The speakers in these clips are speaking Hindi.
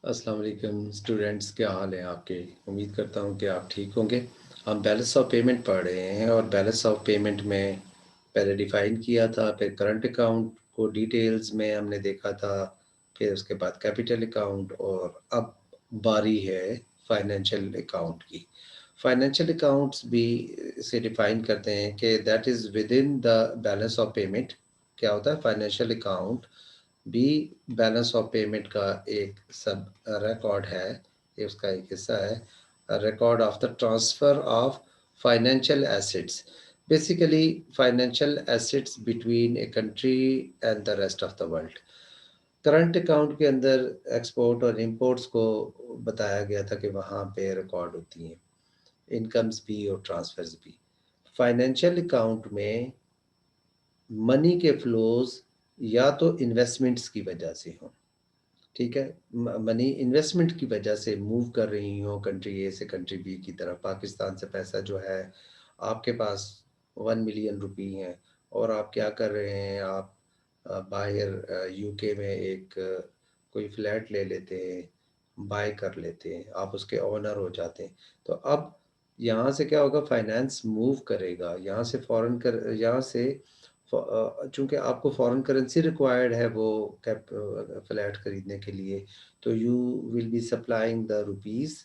अस्सलाम वालेकुम स्टूडेंट्स, क्या हाल है आपके। उम्मीद करता हूँ कि आप ठीक होंगे। हम बैलेंस ऑफ पेमेंट पढ़ रहे हैं और बैलेंस ऑफ पेमेंट में पहले डिफ़ाइन किया था, फिर करंट अकाउंट को डिटेल्स में हमने देखा था, फिर उसके बाद कैपिटल अकाउंट और अब बारी है फाइनेंशियल अकाउंट की। फाइनेंशियल अकाउंट्स भी इसे डिफ़ाइन करते हैं कि that is with in the balance of payment. क्या होता है फाइनेंशियल अकाउंट भी बैलेंस ऑफ पेमेंट का एक सब रिकॉर्ड है, ये उसका एक हिस्सा है। Record of the transfer of financial assets, basically financial assets between a country and the rest of the world. Current account के अंदर एक्सपोर्ट और इंपोर्ट्स को बताया गया था कि वहाँ पे रिकॉर्ड होती हैं, इनकम्स भी और ट्रांसफर्स भी। फाइनेंशियल अकाउंट में मनी के फ्लोज या तो इन्वेस्टमेंट्स की वजह से हों, ठीक है? मनी इन्वेस्टमेंट की वजह से मूव कर रही हो कंट्री ए से कंट्री बी की तरफ। पाकिस्तान से पैसा जो है, आपके पास 1 मिलियन रुपए हैं और आप क्या कर रहे हैं, आप बाहर यूके में एक कोई फ्लैट ले लेते हैं, बाय कर लेते हैं, आप उसके ओनर हो जाते हैं। तो अब यहाँ से क्या होगा, फाइनेंस मूव करेगा, यहाँ से चूँकि आपको फ़ॉरेन करेंसी रिक्वायर्ड है वो फ्लैट खरीदने के लिए, तो you will be supplying the rupees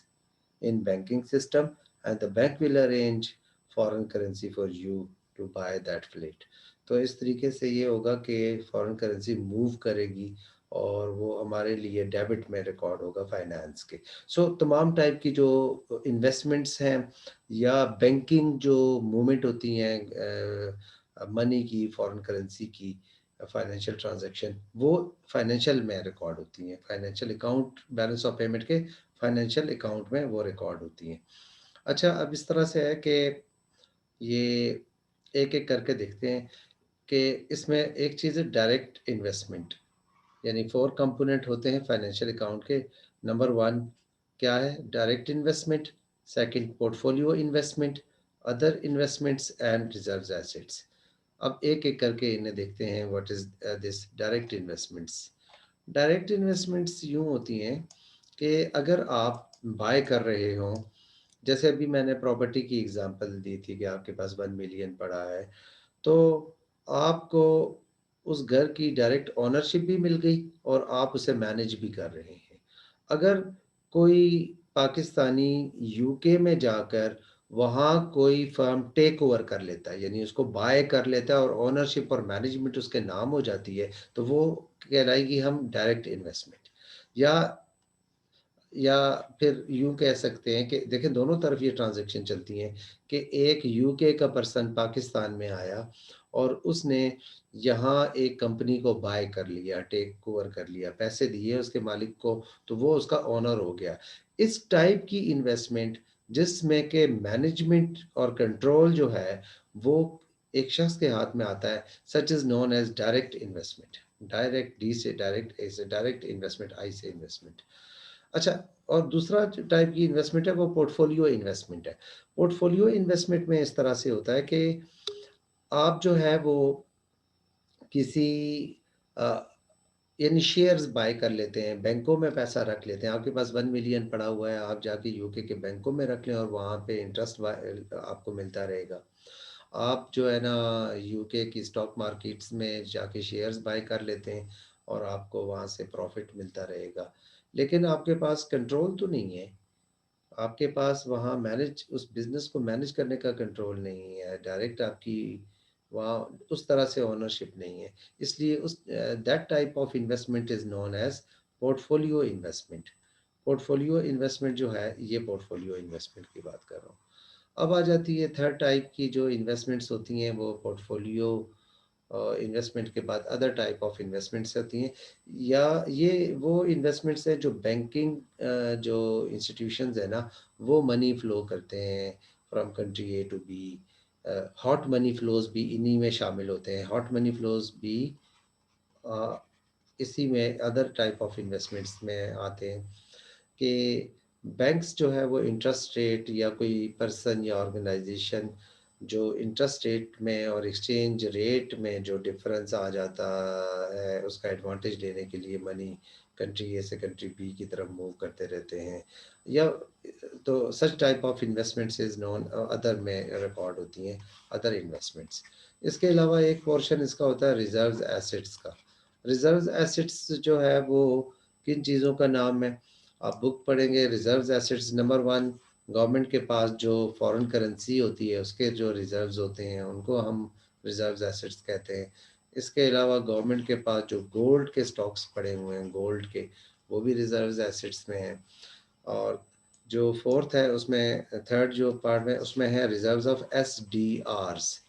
in banking system and the bank will arrange foreign currency for you to buy that flat। तो इस तरीके से ये होगा कि फॉरेन करेंसी मूव करेगी और वो हमारे लिए डेबिट में रिकॉर्ड होगा फाइनेंस के। सो तमाम टाइप की जो इन्वेस्टमेंट्स हैं या बैंकिंग जो मूवमेंट होती हैं मनी की, फॉरेन करेंसी की, फाइनेंशियल ट्रांजैक्शन, वो फाइनेंशियल में रिकॉर्ड होती हैं। Financial account balance of payment के फाइनेंशियल अकाउंट में वो रिकॉर्ड होती हैं। अच्छा, अब इस तरह से है कि ये एक-एक करके देखते हैं कि इसमें एक चीज़ है डायरेक्ट इन्वेस्टमेंट, यानी 4 कंपोनेंट होते हैं फाइनेंशियल अकाउंट के। नंबर 1 क्या है? Direct investment, second portfolio investment, other investments and reserves assets. अब एक-एक करके इन्हें देखते हैं, what is this direct investments. Direct investments यूँ होती हैं कि अगर आप बाय कर रहे हों, जैसे अभी मैंने प्रॉपर्टी की एग्ज़ाम्पल दी थी कि आपके पास 1 मिलियन पड़ा है, तो आपको उस घर की डायरेक्ट ओनरशिप भी मिल गई और आप उसे मैनेज भी कर रहे हैं। अगर कोई पाकिस्तानी यूके में जाकर वहाँ कोई फ़र्म टेक ओवर कर लेता है, यानी उसको बाय कर लेता है और ओनरशिप और मैनेजमेंट उसके नाम हो जाती है, तो वो कहलाएगी हम डायरेक्ट इन्वेस्टमेंट। या या फिर यूँ कह सकते हैं कि देखिए दोनों तरफ ये ट्रांज़ैक्शन चलती हैं कि एक यूके का पर्सन पाकिस्तान में आया और उसने यहाँ एक कंपनी को बाय कर लिया, टेक ओवर कर लिया, पैसे दिए उसके मालिक को, तो वो उसका ओनर हो गया। इस टाइप की इन्वेस्टमेंट जिसमें कि मैनेजमेंट और कंट्रोल जो है, वो एक शख़्स के हाथ में आता है, such is known as direct investment. Direct, D से डायरेक्ट, ए से डायरेक्ट इन्वेस्टमेंट, आई से इन्वेस्टमेंट। अच्छा, और दूसरा जो टाइप की इन्वेस्टमेंट है वो पोर्टफोलियो इन्वेस्टमेंट है। पोर्टफोलियो इन्वेस्टमेंट में इस तरह से होता है कि आप जो है वो किसी अ, यानी शेयर्स बाय कर लेते हैं, बैंकों में पैसा रख लेते हैं। आपके पास 1 मिलियन पड़ा हुआ है, आप जाके यूके के बैंकों में रख लें और वहाँ पे इंटरेस्ट आपको मिलता रहेगा। आप जो है ना यूके की स्टॉक मार्केट्स में जाके शेयर्स बाय कर लेते हैं और आपको वहाँ से प्रॉफ़िट मिलता रहेगा। लेकिन आपके पास कंट्रोल तो नहीं है। आपके पास वहाँ मैनेज उस बिज़नेस को मैनेज करने का कंट्रोल नहीं है, डायरेक्ट आपकी वहाँ उस तरह से ओनरशिप नहीं है। इसलिए that type of investment is known as portfolio investment. Portfolio investment जो है, ये पोर्टफोलियो इन्वेस्टमेंट की बात कर रहा हूँ। अब आ जाती है थर्ड टाइप की जो इन्वेस्टमेंट्स होती हैं, वो पोर्टफोलियो इन्वेस्टमेंट के बाद अदर टाइप ऑफ इन्वेस्टमेंट्स होती हैं, या ये वो इन्वेस्टमेंट्स हैं जो बैंकिंग जो इंस्टीट्यूशंस है ना, वो मनी फ्लो करते हैं from country A to B. Hot money flows भी इन्हीं में शामिल होते हैं। हॉट मनी फ्लोज भी अ, इसी में अदर टाइप ऑफ इन्वेस्टमेंट्स में आते हैं कि बैंक्स जो है वो इंटरेस्ट रेट, या कोई पर्सन या ऑर्गेनाइजेशन जो इंटरेस्ट रेट में और एक्सचेंज रेट में जो डिफरेंस आ जाता है, उसका एडवांटेज लेने के लिए मनी कंट्री ए से कंट्री बी की तरफ मूव करते रहते हैं, या तो such type of investments is none other में रिकॉर्ड होती हैं, अदर इन्वेस्टमेंट्स। इसके अलावा एक पोर्शन इसका होता है रिजर्व्स एसेट्स का। रिजर्व्स एसेट्स जो है वो किन चीज़ों का नाम है? आप बुक पढ़ेंगे रिजर्व्स एसेट्स नंबर 1, गवर्नमेंट के पास जो फॉरेन करेंसी होती है उसके जो रिजर्व्स होते हैं उनको हम रिजर्व्स एसेट्स कहते हैं। इसके अलावा गवर्नमेंट के पास जो गोल्ड के स्टॉक्स पड़े हुए हैं गोल्ड के, वो भी रिजर्व्स एसेट्स में हैं। और जो फोर्थ है उसमें थर्ड जो पार्ट में उसमें है रिजर्व्स ऑफ एसडीआरस।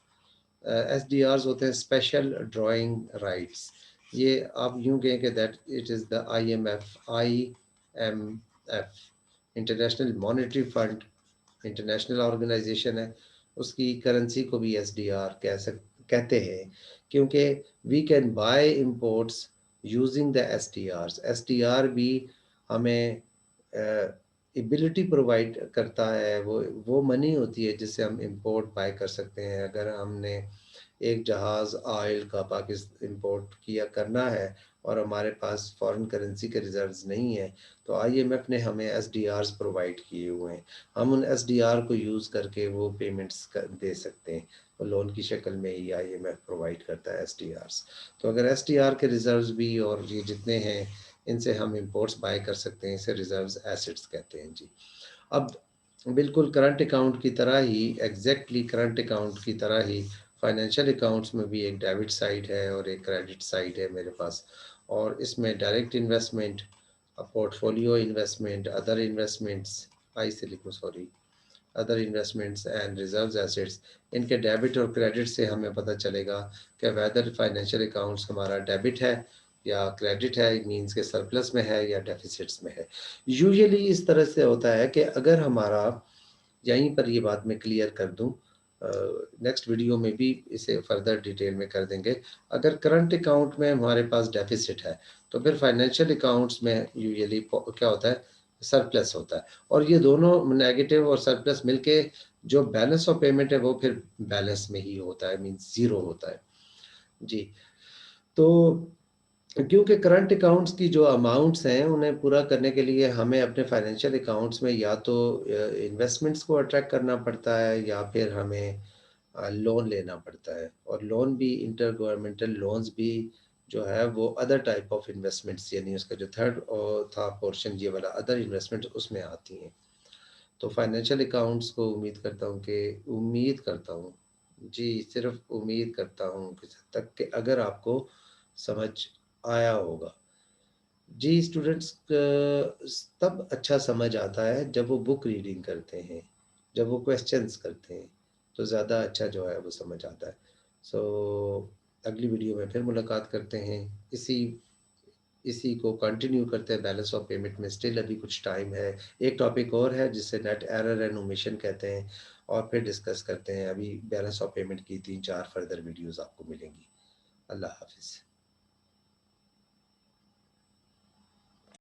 एसडीआरस होते हैं स्पेशल ड्राइंग राइट्स। ये आप यूं कहें कि that it is the IMF international monetary fund, international organization है, उसकी करेंसी को भी एसडीआर कहते हैं, क्योंकि we can buy imports using the SDR. SDR भी हमें एबिलिटी प्रोवाइड करता है, वो मनी होती है जिससे हम इंपोर्ट बाय कर सकते हैं। अगर हमने एक जहाज़ ऑयल का पाकिस्तान इंपोर्ट किया करना है और हमारे पास फॉरेन करेंसी के रिजर्व्स नहीं है, तो आईएमएफ ने हमें एसडीआर्स प्रोवाइड किए हुए हैं। हम उन एसडीआर को यूज़ करके वो पेमेंट्स दे सकते हैं, और लोन की शक्ल में ही आईएमएफ प्रोवाइड करता है एसडीआर्स। तो अगर एसडीआर के रिजर्व्स भी और ये जितने हैं इनसे हम इंपोर्ट्स बाय कर सकते हैं, इसे रिजर्व्स एसेट्स कहते हैं जी। अब बिल्कुल करंट अकाउंट की तरह ही, एग्जैक्टली करंट अकाउंट की तरह ही फाइनेंशियल अकाउंट्स में भी एक डेबिट साइड है और एक क्रेडिट साइड है मेरे पास। और इसमें direct investment, portfolio investment, other investments, I say लिखो sorry, other investments and reserves assets, इनके डेबिट और क्रेडिट से हमें पता चलेगा कि वेदर फाइनेंशियल अकाउंट्स हमारा डेबिट है या क्रेडिट है, मींस के सरप्लस में है या डेफिसिट्स में है। यूजुअली इस तरह से होता है कि अगर हमारा, यहीं पर ये बात मैं क्लियर कर दूं, नेक्स्ट वीडियो में भी इसे फर्दर डिटेल में कर देंगे। अगर करंट अकाउंट में हमारे पास डेफिसिट है तो फिर फाइनेंशियल अकाउंट्स में यूजुअली क्या होता है, सरप्लस होता है। और ये दोनों नेगेटिव और सरप्लस मिलके जो बैलेंस ऑफ पेमेंट है वो फिर बैलेंस में ही होता है, मीन्स ज़ीरो होता है जी। तो क्योंकि करंट अकाउंट्स की जो अमाउंट्स हैं उन्हें पूरा करने के लिए हमें अपने फाइनेंशियल अकाउंट्स में या तो इन्वेस्टमेंट्स को अट्रैक्ट करना पड़ता है या फिर हमें लोन लेना पड़ता है। और लोन भी इंटर गवर्नमेंटल लोन्स भी जो है वो अदर टाइप ऑफ इन्वेस्टमेंट्स, यानी उसका जो थर्ड और था पोर्शन ये वाला अदर इन्वेस्टमेंट उसमें आती हैं। तो फाइनेंशियल अकाउंट्स को उम्मीद करता हूँ जी, सिर्फ उम्मीद करता हूँ किस हद तक कि अगर आपको समझ आया होगा। जी, स्टूडेंट्स तब अच्छा समझ आता है जब वो बुक रीडिंग करते हैं, जब वो क्वेश्चंस करते हैं, तो ज़्यादा अच्छा जो है वो समझ आता है। सो अगली वीडियो में फिर मुलाकात करते हैं, इसी इसी को कंटिन्यू करते हैं। बैलेंस ऑफ पेमेंट में स्टिल अभी कुछ टाइम है, एक टॉपिक और है जिसे नेट एरर एंड ओमिशन कहते हैं, और फिर डिस्कस करते हैं। अभी बैलेंस ऑफ पेमेंट की 3-4 फर्दर वीडियोज़ आपको मिलेंगी। अल्लाह हाफ़िज़।